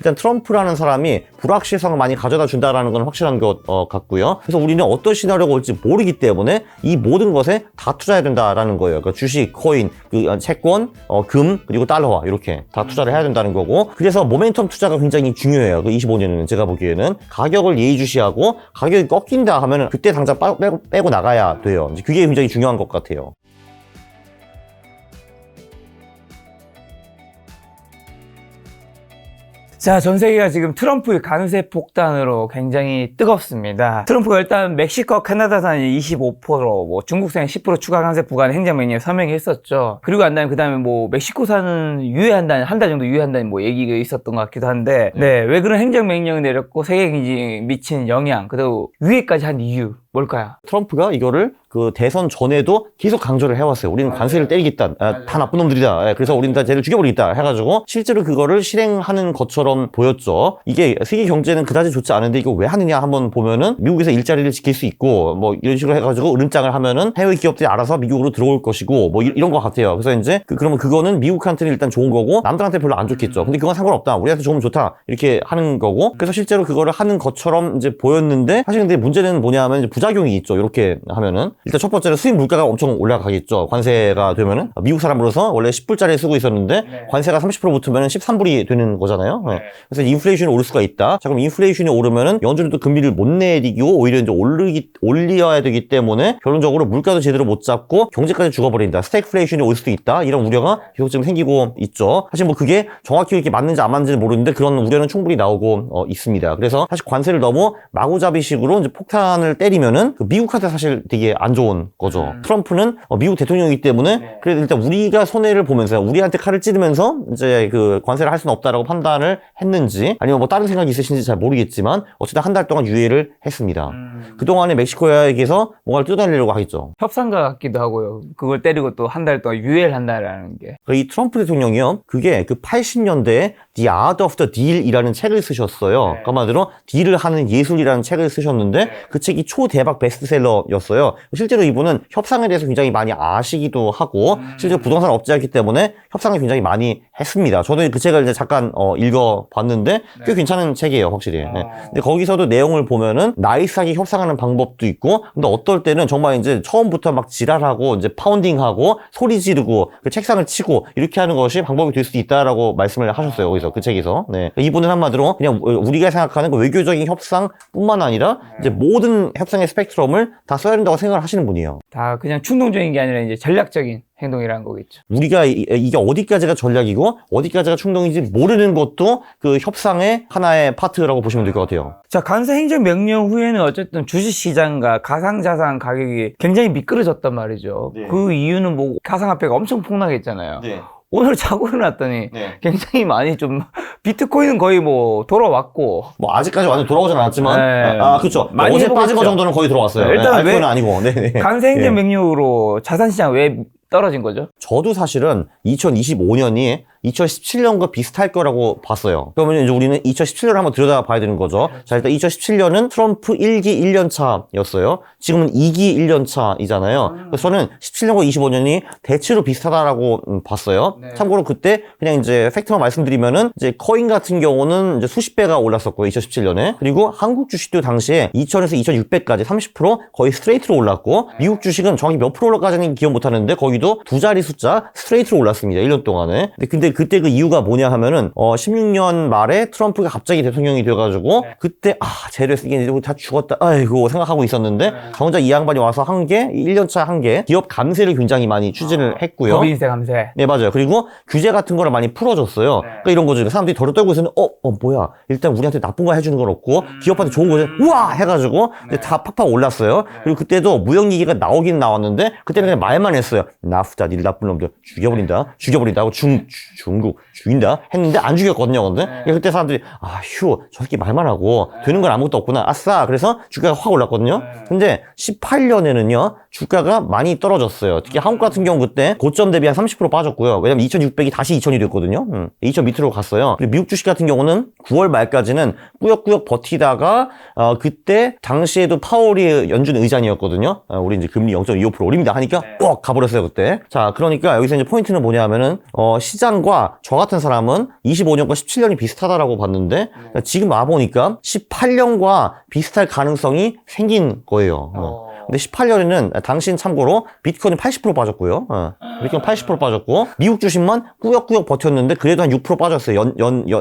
일단 트럼프라는 사람이 불확실성을 많이 가져다 준다라는 건 확실한 것 같고요. 그래서 우리는 어떤 시나리오가 올지 모르기 때문에 이 모든 것에 다 투자해야 된다라는 거예요. 그러니까 주식, 코인, 채권, 금, 그리고 달러화 이렇게 다 투자를 해야 된다는 거고, 그래서 모멘텀 투자가 굉장히 중요해요. 그 25년에는 제가 보기에는 가격을 예의주시하고 가격이 꺾인다 하면은 그때 당장 빼고 나가야 돼요. 이제 그게 굉장히 중요한 것 같아요. 자, 전 세계가 지금 트럼프의 관세 폭탄으로 굉장히 뜨겁습니다. 트럼프가 일단 멕시코, 캐나다산 25%, 뭐 중국산 10% 추가 관세 부과는 행정명령에 서명했었죠. 그리고 난 다음에 그 다음에 뭐 멕시코산은 유예한다는, 한 달 정도 유예한다는 뭐 얘기가 있었던 것 같기도 한데, 네, 왜 그런 행정명령을 내렸고 세계 경제에 미친 영향, 그리고 유예까지 한 이유 뭘까요? 트럼프가 이거를 그 대선 전에도 계속 강조를 해왔어요. 우리는 관세를 때리겠다. 다 나쁜 놈들이다. 그래서 우리는 다 쟤를 죽여버리겠다. 해가지고 실제로 그거를 실행하는 것처럼 보였죠. 이게 세계 경제는 그다지 좋지 않은데 이거 왜 하느냐 한번 보면은 미국에서 일자리를 지킬 수 있고 뭐 이런 식으로 해가지고 으름장을 하면은 해외 기업들이 알아서 미국으로 들어올 것이고 뭐 이런 것 같아요. 그래서 이제 그러면 그거는 미국한테는 일단 좋은 거고 남들한테 별로 안 좋겠죠. 근데 그건 상관없다. 우리한테 좋으면 좋다. 이렇게 하는 거고, 그래서 실제로 그거를 하는 것처럼 이제 보였는데, 사실 근데 문제는 뭐냐 하면 이제 부작용이 있죠. 이렇게 하면은 일단 첫 번째는 수입 물가가 엄청 올라가겠죠. 관세가 되면은 미국 사람으로서 원래 10불짜리 쓰고 있었는데 관세가 30% 붙으면은 13불이 되는 거잖아요. 그래서 인플레이션이 오를 수가 있다. 자, 그럼 인플레이션이 오르면은 연준도 금리를 못 내리고 오히려 이제 올려야 되기 때문에 결론적으로 물가도 제대로 못 잡고 경제까지 죽어버린다. 스태그플레이션이 올 수도 있다. 이런 우려가 계속 지금 생기고 있죠. 사실 뭐 그게 정확히 이렇게 맞는지 안 맞는지는 모르는데 그런 우려는 충분히 나오고 있습니다. 그래서 사실 관세를 너무 마구잡이식으로 이제 폭탄을 때리면은 그 미국한테 사실 되게 안 좋은 거죠. 트럼프는 미국 대통령이기 때문에 그래도 일단 우리가 손해를 보면서 우리한테 칼을 찌르면서 이제 그 관세를 할 수는 없다라고 판단을 했는지 아니면 뭐 다른 생각이 있으신지 잘 모르겠지만 어쨌든 한 달 동안 유예를 했습니다. 그동안에 멕시코에게서 뭔가를 뜯어내려고 하겠죠. 협상가 같기도 하고요. 그걸 때리고 또 한 달 동안 유예를 한다라는 게. 이 트럼프 대통령이요, 그게 그 80년대에 The Art of the Deal이라는 책을 쓰셨어요. 그 말대로 딜을 하는 예술이라는 책을 쓰셨는데 그 책이 초대박 베스트셀러였어요. 실제로 이분은 협상에 대해서 굉장히 많이 아시기도 하고 실제로 부동산 업자였기 때문에 협상을 굉장히 많이 했습니다. 저도 그 책을 이제 잠깐 읽어봤는데 꽤 괜찮은 책이에요, 확실히. 근데 거기서도 내용을 보면은 나이스하게 협상하는 방법도 있고, 근데 어떨 때는 정말 이제 처음부터 막 지랄하고 이제 파운딩하고 소리 지르고 그 책상을 치고 이렇게 하는 것이 방법이 될 수도 있다라고 말씀을 하셨어요. 거기서 그 책에서. 네. 이분은 한마디로 그냥 우리가 생각하는 그 외교적인 협상뿐만 아니라 이제 모든 협상의 스펙트럼을 다 써야 된다고 생각을 하시는 분이에요. 다 그냥 충동적인 게 아니라 이제 전략적인 행동이라는 거겠죠. 우리가 이게 어디까지가 전략이고 어디까지가 충동인지 모르는 것도 그 협상의 하나의 파트라고 보시면 될 것 같아요. 자, 관세 행정 명령 후에는 어쨌든 주식시장과 가상자산 가격이 굉장히 미끄러졌단 말이죠. 네. 그 이유는 뭐 가상화폐가 엄청 폭락했잖아요. 네. 오늘 자고 일어났더니 네. 굉장히 많이 좀 비트코인은 거의 뭐 돌아왔고, 뭐 아직까지 완전 돌아오진 않았지만 네. 그렇죠. 많이 어제 빠진 거 해보겠죠. 정도는 거의 돌아왔어요. 네, 일단 알코올은 왜 아니고. 네. 관세 행정 명령으로 자산시장 왜 떨어진 거죠? 저도 사실은 2025년이 2017년과 비슷할 거라고 봤어요. 그러면 이제 우리는 2017년을 한번 들여다봐야 되는 거죠. 자, 일단 2017년은 트럼프 1기 1년 차였어요. 지금은 2기 1년 차이잖아요. 그래서 저는 17년과 25년이 대체로 비슷하다라고 봤어요. 참고로 그때 그냥 이제 팩트만 말씀드리면은 이제 코인 같은 경우는 이제 수십 배가 올랐었고요. 2017년에. 그리고 한국 주식도 당시에 2000에서 2600까지 30% 거의 스트레이트로 올랐고, 미국 주식은 정확히 몇 프로까지는 기억 못 하는데 거기도 두 자리 숫자 스트레이트로 올랐습니다. 1년 동안에. 근데 그때 그 이유가 뭐냐 하면은 16년 말에 트럼프가 갑자기 대통령이 돼가지고 그때 쟤를 쓰긴 이제 다 죽었다 아이고 생각하고 있었는데 정작 이 양반이 와서 한 게 1년차 한 게 기업 감세를 굉장히 많이 추진을 했고요. 법인세 감세. 네, 맞아요. 그리고 규제 같은 거를 많이 풀어줬어요. 그러니까 이런 거죠. 사람들이 덜어 떨고 있으면 뭐야, 일단 우리한테 나쁜 거 해주는 건 없고 기업한테 좋은 거죠. 우와 해가지고 다 팍팍 올랐어요. 그리고 그때도 무역 얘기가 나오긴 나왔는데 그때는 그냥 말만 했어요. 나프타 니 나쁜 놈들 죽여버린다 하고 중국 죽인다 했는데 안 죽였거든요. 근데 그때 사람들이 저 새끼 말만 하고 되는 건 아무것도 없구나, 아싸. 그래서 주가가 확 올랐거든요. 근데 18년에는요 주가가 많이 떨어졌어요. 특히 한국 같은 경우 그때 고점 대비 한 30% 빠졌고요. 왜냐면 2600이 다시 2000이 됐거든요. 2000 밑으로 갔어요. 그리고 미국 주식 같은 경우는 9월 말까지는 꾸역꾸역 버티다가 그때 당시에도 파월이 연준 의장이었거든요. 우리 이제 금리 0.25% 올립니다 하니까 꼭 가버렸어요 그때. 자, 그러니까 여기서 이제 포인트는 뭐냐 하면은 시장과 18년과 저 같은 사람은 25년과 17년이 비슷하다라고 봤는데 지금 와보니까 18년과 비슷할 가능성이 생긴 거예요. 근데 18년에는 당신 참고로 비트코인이 80% 빠졌고요. 비트코인 80% 빠졌고 미국 주식만 꾸역꾸역 버텼는데 그래도 한 6% 빠졌어요.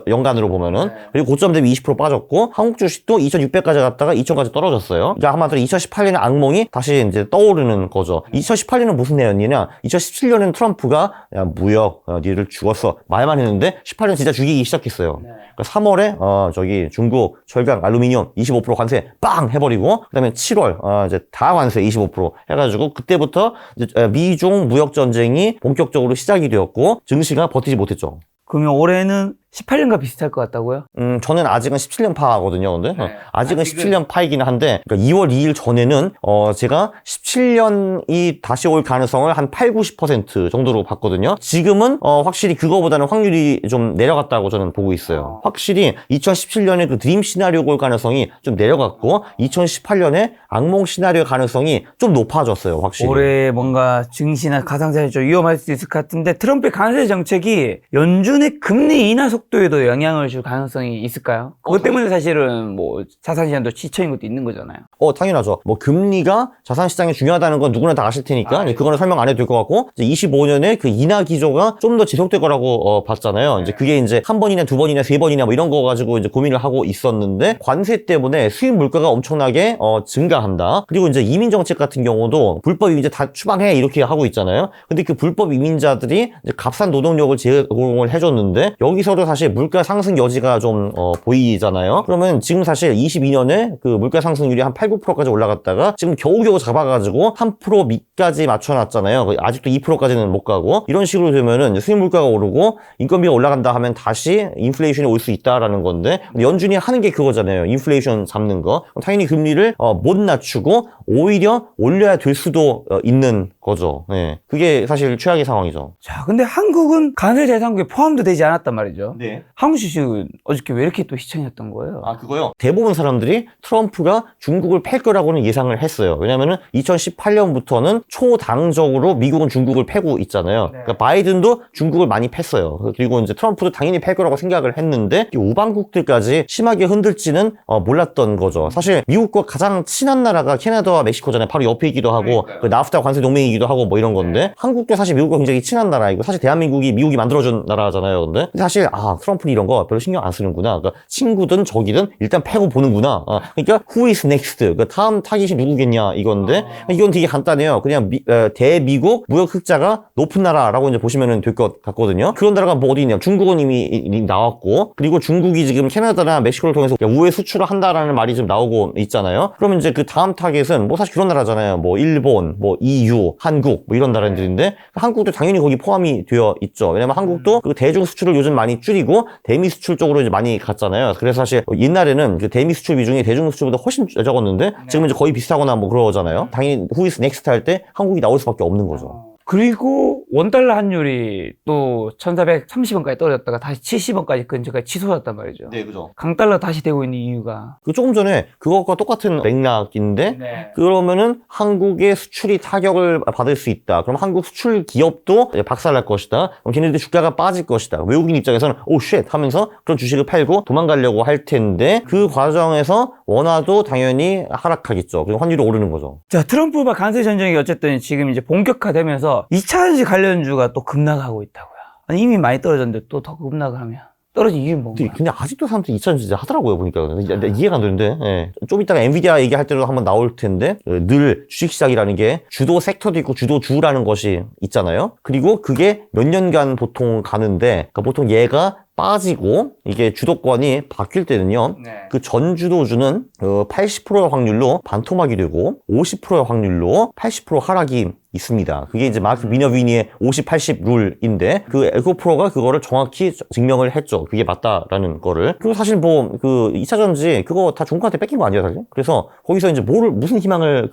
연간으로 보면은. 그리고 고점 대비 20% 빠졌고 한국 주식도 2,600까지 갔다가 2,000까지 떨어졌어요. 그러니까 한마디로 2018년의 악몽이 다시 이제 떠오르는 거죠. 2018년은 무슨 내용이냐? 2017년에는 트럼프가 야 무역 니들 죽었어 말만 했는데 18년 진짜 죽이기 시작했어요. 그러니까 3월에 저기 중국 철강 알루미늄 25% 관세 빵 해버리고 그다음에 7월 이제 다 관세 25% 해가지고 그때부터 이제 미중 무역 전쟁이 본격적으로 시작이 되었고 증시가 버티지 못했죠. 그러면 올해는 18년과 비슷할 것 같다고요? 저는 아직은 17년 파거든요. 근데 아직은 17년 파이긴 한데 그러니까 2월 2일 전에는 제가 17년이 다시 올 가능성을 한 8, 90% 정도로 봤거든요. 지금은 확실히 그거보다는 확률이 좀 내려갔다고 저는 보고 있어요. 확실히 2017년에 그 드림 시나리오 올 가능성이 좀 내려갔고 2018년에 악몽 시나리오 가능성이 좀 높아졌어요. 확실히. 올해 뭔가 증시나 가상자산이 좀 위험할 수 있을 것 같은데 트럼프의 관세 정책이 연준의 금리 인하 속도에도 영향을 줄 가능성이 있을까요? 그것 때문에 사실은 뭐 자산시장도 지쳐인 것도 있는 거잖아요. 당연하죠. 뭐 금리가 자산시장에 중요하다는 건 누구나 다 아실 테니까 그거는 설명 안 해도 될 것 같고 이제 25년에 그 인하 기조가 좀 더 지속될 거라고 봤잖아요. 이제 그게 이제 한 번이나 두 번이나 세 번이나 뭐 이런 거 가지고 이제 고민을 하고 있었는데 관세 때문에 수입 물가가 엄청나게 증가한다. 그리고 이제 이민 정책 같은 경우도 불법 이민자 다 추방해 이렇게 하고 있잖아요. 근데 그 불법 이민자들이 이제 값싼 노동력을 제공을 해줬는데 여기서도 사실 물가 상승 여지가 좀 보이잖아요. 그러면 지금 사실 22년에 그 물가 상승률이 한 8, 9%까지 올라갔다가 지금 겨우겨우 잡아가지고 3% 밑까지 맞춰놨잖아요. 아직도 2%까지는 못 가고 이런 식으로 되면은 수입 물가가 오르고 인건비가 올라간다 하면 다시 인플레이션이 올 수 있다라는 건데 연준이 하는 게 그거잖아요. 인플레이션 잡는 거. 당연히 금리를 못 낮추고 오히려 올려야 될 수도 있는 거죠. 네. 그게 사실 최악의 상황이죠. 자, 근데 한국은 관세 대상국에 포함도 되지 않았단 말이죠. 네. 한국 주식은 어저께 왜 이렇게 또 시청했던 거예요? 그거요? 대부분 사람들이 트럼프가 중국을 팰 거라고는 예상을 했어요. 왜냐면은 2018년부터는 초당적으로 미국은 중국을 패고 있잖아요. 그러니까 바이든도 중국을 많이 팼어요. 그리고 이제 트럼프도 당연히 팰 거라고 생각을 했는데 이 우방국들까지 심하게 흔들지는 몰랐던 거죠. 사실 미국과 가장 친한 나라가 캐나다와 멕시코잖아요. 바로 옆이기도 하고 그 나프타 관세 동맹이기도 하고 뭐 이런 건데 한국도 사실 미국과 굉장히 친한 나라이고 사실 대한민국이 미국이 만들어준 나라잖아요. 근데 사실 트럼프는 이런 거 별로 신경 안 쓰는구나. 그러니까 친구든 적이든 일단 패고 보는구나. 그러니까 who is next? 그 다음 타깃이 누구겠냐 이건데 이건 되게 간단해요. 그냥 대미국 무역 흑자가 높은 나라라고 이제 보시면 될 것 같거든요. 그런 나라가 뭐 어디 있냐? 중국은 이미 나왔고 그리고 중국이 지금 캐나다나 멕시코를 통해서 우회 수출을 한다라는 말이 좀 나오고 있잖아요. 그러면 이제 그 다음 타깃은 뭐 사실 그런 나라잖아요. 뭐 일본, 뭐 EU, 한국 뭐 이런 나라들인데 한국도 당연히 거기 포함이 되어 있죠. 왜냐면 한국도 그 대중 수출을 요즘 많이 줄이고 대미 수출 쪽으로 이제 많이 갔잖아요. 그래서 사실 옛날에는 그 대미 수출 비중이 대중 수출보다 훨씬 적었는데 지금은 이제 거의 비슷하거나 뭐 그러잖아요. 당연히 who is next 할 때 한국이 나올 수밖에 없는 거죠. 그리고 원달러 환율이 또 1430원까지 떨어졌다가 다시 70원까지 근처까지 치솟았단 말이죠. 네, 그죠. 강달러 다시 되고 있는 이유가 조금 전에 그것과 똑같은 맥락인데 그러면은 한국의 수출이 타격을 받을 수 있다. 그럼 한국 수출 기업도 박살날 것이다. 그럼 걔네들 주가가 빠질 것이다. 외국인 입장에서는 오 쉣 하면서 그런 주식을 팔고 도망가려고 할 텐데 그 과정에서 원화도 당연히 하락하겠죠. 그리고 환율이 오르는 거죠. 자, 트럼프와 관세 전쟁이 어쨌든 지금 이제 본격화되면서 2차전지 관련주가 또 급락하고 있다고요. 아니, 이미 많이 떨어졌는데 또 더 급락을 하면 떨어진 이유는 뭔가요? 근데 아직도 사람들이 2차전지 하더라고요, 보니까. 이해가 안 되는데. 예. 좀 이따가 엔비디아 얘기할 때도 한번 나올 텐데, 늘 주식시장이라는 게 주도 섹터도 있고 주도주라는 것이 있잖아요. 그리고 그게 몇 년간 보통 가는데, 그러니까 보통 얘가 빠지고 이게 주도권이 바뀔 때는요. 그 전 주도주는 80%의 확률로 반토막이 되고 50%의 확률로 80% 하락이 있습니다. 그게 이제 마크 미너비니의 50-80 룰인데 그 에코프로가 그거를 정확히 증명을 했죠. 그게 맞다라는 거를. 그리고 사실 뭐 그 2차전지 그거 다 중국한테 뺏긴 거 아니에요, 사실? 그래서 거기서 이제 무슨 희망을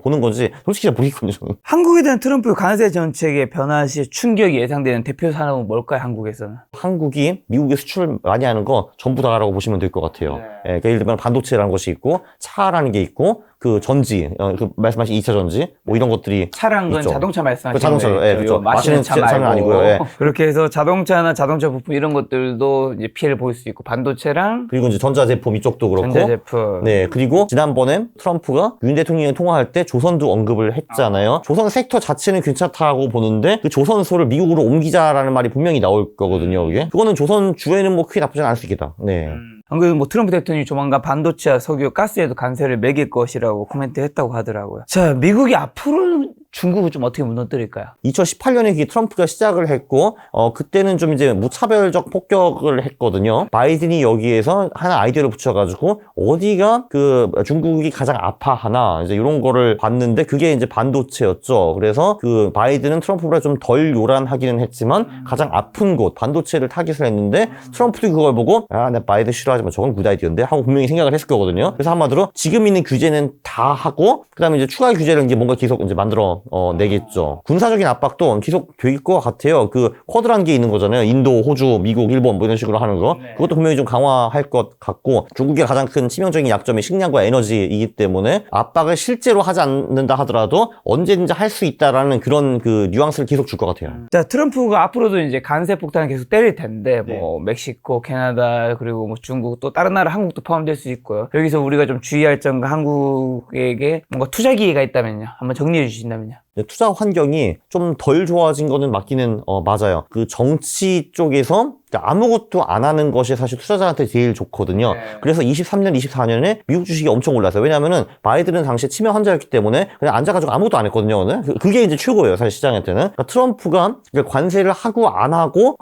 보는 건지 솔직히 잘 모르겠거든요, 저는. 한국에 대한 트럼프 관세 정책의 변화 시 충격이 예상되는 대표 산업은 뭘까요, 한국에서는? 한국이 미국에 수출을 많이 하는 거 전부 다라고 보시면 될 것 같아요. 예, 그러니까 예를 들면 반도체라는 것이 있고 차라는 게 있고 그 전지, 그 말씀하신 2차 전지, 뭐 이런 것들이 차량은 있죠. 자동차 말씀하시는 자동차, 거예요. 예, 그렇죠. 마시는 차 차는 말고. 아니고요. 예. 그렇게 해서 자동차나 자동차 부품 이런 것들도 이제 피해를 볼 수 있고 반도체랑 그리고 이제 전자제품 이쪽도 그렇고. 전자제품. 네, 그리고 지난번에 트럼프가 윤 대통령이 통화할 때 조선도 언급을 했잖아요. 조선 섹터 자체는 괜찮다고 보는데 그 조선소를 미국으로 옮기자라는 말이 분명히 나올 거거든요. 그게 그거는 조선 주에는 뭐 크게 나쁘지 않을 수 있겠다. 네. 방금 뭐 트럼프 대통령이 조만간 반도체와 석유, 가스에도 관세를 매길 것이라고 코멘트했다고 하더라고요. 자, 미국이 앞으로 중국을 좀 어떻게 무너뜨릴까요? 2018년에 트럼프가 시작을 했고, 그때는 좀 이제 무차별적 폭격을 했거든요. 바이든이 여기에서 하나 아이디어를 붙여가지고, 어디가 그 중국이 가장 아파하나, 이제 이런 거를 봤는데, 그게 이제 반도체였죠. 그래서 그 바이든은 트럼프보다 좀 덜 요란하기는 했지만, 가장 아픈 곳, 반도체를 타깃을 했는데, 트럼프도 그걸 보고, 아, 나 바이든 싫어하지만 저건 굿 아이디어인데? 하고 분명히 생각을 했을 거거든요. 그래서 한마디로 지금 있는 규제는 다 하고, 그 다음에 이제 추가 규제를 이제 뭔가 계속 이제 만들어 내겠죠. 군사적인 압박도 계속 될 것 같아요. 그 쿼드라는 게 있는 거잖아요. 인도, 호주, 미국, 일본 뭐 이런 식으로 하는 거. 그것도 분명히 좀 강화할 것 같고, 중국의 가장 큰 치명적인 약점이 식량과 에너지이기 때문에 압박을 실제로 하지 않는다 하더라도 언제든지 할 수 있다라는 그런 그 뉘앙스를 계속 줄 것 같아요. 자, 트럼프가 앞으로도 이제 관세 폭탄을 계속 때릴 텐데, 뭐, 멕시코, 캐나다, 그리고 뭐 중국, 또 다른 나라 한국도 포함될 수 있고요. 여기서 우리가 좀 주의할 점과 한국에게 뭔가 투자 기회가 있다면요. 한번 정리해 주신다면요. 투자 환경이 좀 덜 좋아진 거는 맞기는 맞아요. 그 정치 쪽에서 아무것도 안 하는 것이 사실 투자자한테 제일 좋거든요. 그래서 23년, 24년에 미국 주식이 엄청 올랐어요. 왜냐하면은 바이든은 당시에 치매 환자였기 때문에 그냥 앉아가지고 아무것도 안 했거든요. 그게 이제 최고예요. 사실 시장한테는. 그러니까 트럼프가 관세를 하고 안 하고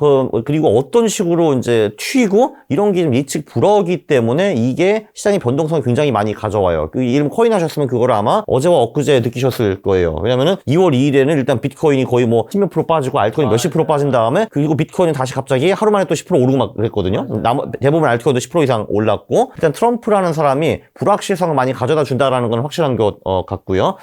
그리고 어떤 식으로 이제 튀고 이런 게 좀 예측 불허이기 때문에 이게 시장의 변동성을 굉장히 많이 가져와요. 그 이름 코인 하셨으면 그거를 아마 어제와 엊그제 느끼셨을 거예요. 왜냐면은 2월 2일에는 일단 비트코인이 거의 뭐 10몇 프로 빠지고 알트코인 몇십 프로 빠진 다음에 그리고 비트코인은 다시 갑자기 하루 만에 또 10% 오르고 막 그랬거든요. 대부분 알트코인도 10% 이상 올랐고 일단 트럼프라는 사람이 불확실성을 많이 가져다 준다라는 건 확실한 것 같고요.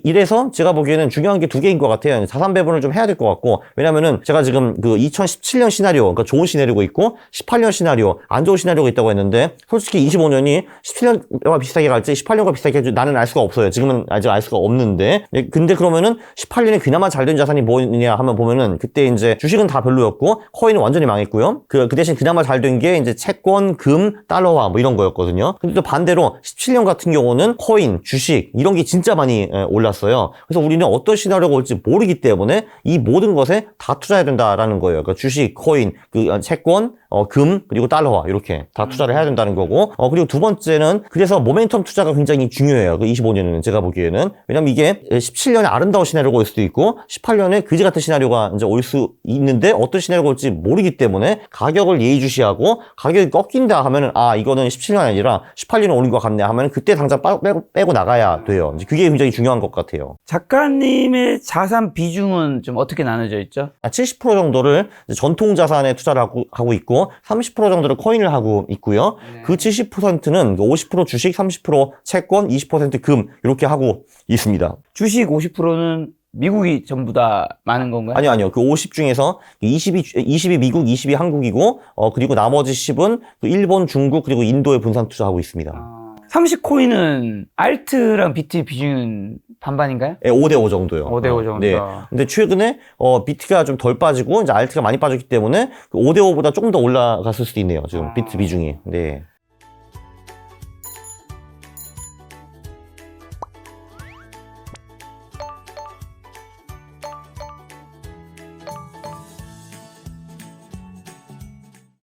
이래서 제가 보기에는 중요한 게 두 개인 것 같아요. 자산 배분을 좀 해야 될 것 같고 왜냐면은 제가 지금 그 2017년 시나리오 그러니까 좋은 시나리오가 있고 18년 시나리오 안 좋은 시나리오가 있다고 했는데 솔직히 25년이 17년과 비슷하게 갈지 18년과 비슷하게 갈지 나는 알 수가 없어요. 지금은 아직 알 수가 없는데 근데 그러면은 18년에 그나마 잘 된 자산이 뭐냐 하면 보면은 그때 이제 주식은 다 별로였고 코인은 완전히 망했고요. 그 대신 그나마 잘 된 게 이제 채권, 금, 달러화 뭐 이런 거였거든요. 근데 또 반대로 17년 같은 경우는 코인, 주식 이런 게 진짜 많이 올랐어요. 그래서 우리는 어떤 시나리오가 올지 모르기 때문에 이 모든 것에 다 투자해야 된다라는 거예요. 그러니까 주식, 코인, 그 채권, 금, 그리고 달러화 이렇게 다 투자를 해야 된다는 거고 그리고 두 번째는 그래서 모멘텀 투자가 굉장히 중요해요. 그 25년에는 제가 보기에는 왜냐면 이게 17년에 아름다운 시나리오가 올 수도 있고 18년에 그지 같은 시나리오가 이제 올 수 있는데 어떤 시나리오가 올지 모르기 때문에 가격을 예의주시하고 가격이 꺾인다 하면은 아 이거는 17년 아니라 18년에 오른 것 같네 하면은 그때 당장 빼고 나가야 돼요. 이제 그게 굉장히 중요한 것 같아요. 작가님의 자산 비중은 좀 어떻게 나눠져 있죠? 70% 정도를 전통 자산에 투자를 하고 있고 30% 정도를 코인을 하고 있고요. 그 70%는 50% 주식, 30% 채권, 20% 금 이렇게 하고 있습니다. 주식 50%는 미국이 전부 다 많은 건가요? 아니요. 그 50 중에서 20이 미국, 20이 한국이고 그리고 나머지 10은 일본, 중국 그리고 인도에 분산 투자하고 있습니다. 30코인은 알트랑 비트 비중은 반반인가요? 네, 5대5 정도요. 5대5 정도. 네. 근데 최근에 비트가 좀 덜 빠지고 이제 알트가 많이 빠졌기 때문에 5대5보다 조금 더 올라갔을 수도 있네요. 지금 비트 비중이. 네.